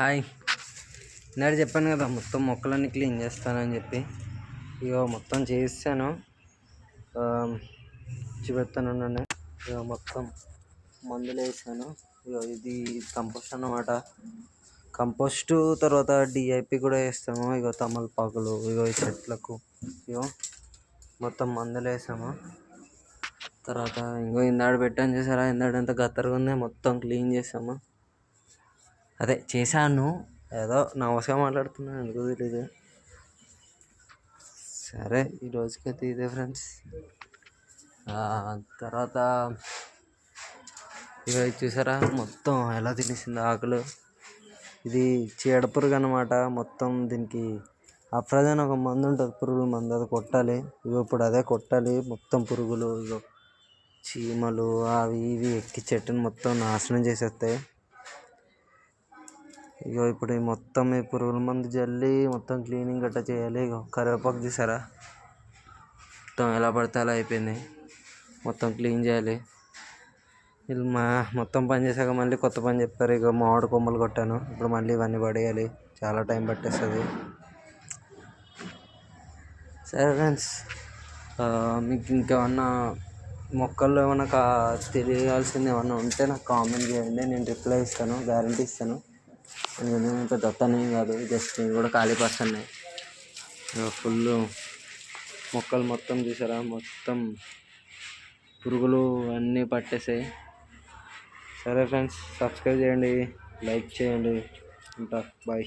Hi. ఇందాక చెప్పాను కదా మొత్తం మొక్కలన్నీ క్లీన్ చేస్తానని చెప్పి. ఇగో మొత్తం చేసాను. చూపెడతాను. ఇగో మొత్తం మందులు వేసాను. ఇగో ఇది కంపోస్ట్ అన్నమాట. కంపోస్టు తర్వాత డిఐపి కూడా వేస్తాము. ఇగో తమలపాకులు ఇగో ఈ చెట్లకు ఇగో మొత్తం మందులు వేసాము. తర్వాత ఇంకో ఇందాడ పెట్టాను చూసారా, ఇందాడంతా గత్తరగా ఉంది, మొత్తం క్లీన్ చేసాము. అదే చేశాను, ఏదో నమస్గా మాట్లాడుతున్నాను, ఎందుకు తెలీదు. సరే ఈరోజుకైతే ఇదే ఫ్రెండ్స్. తర్వాత ఇక చూసారా మొత్తం ఎలా తినేసింది ఆకులు. ఇది చీడపురుగు అనమాట. మొత్తం దీనికి అఫ్రజన్ ఒక మందు ఉంటుంది, పురుగుల మందు, అది కొట్టాలి. ఇగో ఇప్పుడు అదే కొట్టాలి. మొత్తం పురుగులు ఇగో చీమలు అవి ఇవి ఎక్కి చెట్టుని మొత్తం నాశనం చేసేస్తాయి. ఇగో ఇప్పుడు మొత్తం ఈ పురుగుల మందు జల్లి మొత్తం క్లీనింగ్ గట్టా చేయాలి. ఇగో కరివేపాకు చూసారా మొత్తం ఎలా పడితే అలా అయిపోయింది. మొత్తం క్లీన్ చేయాలి. వీళ్ళు మొత్తం పని చేశాక మళ్ళీ కొత్త పని చెప్తారు. ఇక మామిడి కొమ్మలు కొట్టాను, ఇప్పుడు మళ్ళీ ఇవన్నీ పడేయాలి, చాలా టైం పట్టేస్తుంది. సరే ఫ్రెండ్స్, మీకు ఇంకేమన్నా మొక్కల్లో ఏమన్నా తెలియాల్సింది ఏమన్నా ఉంటే నాకు కామెంట్ చేయండి, నేను రిప్లై ఇస్తాను, గ్యారంటీ ఇస్తాను. నేను పెద్ద అతనేం కాదు, జస్ట్ నేను కూడా ఖాళీ పర్సన్నే. ఫుల్ మొక్కలు మొత్తం చూసారా, మొత్తం పురుగులు అన్నీ పట్టేసాయి. సరే ఫ్రెండ్స్, సబ్స్క్రైబ్ చేయండి, లైక్ చేయండి. ఉంటా, బాయ్.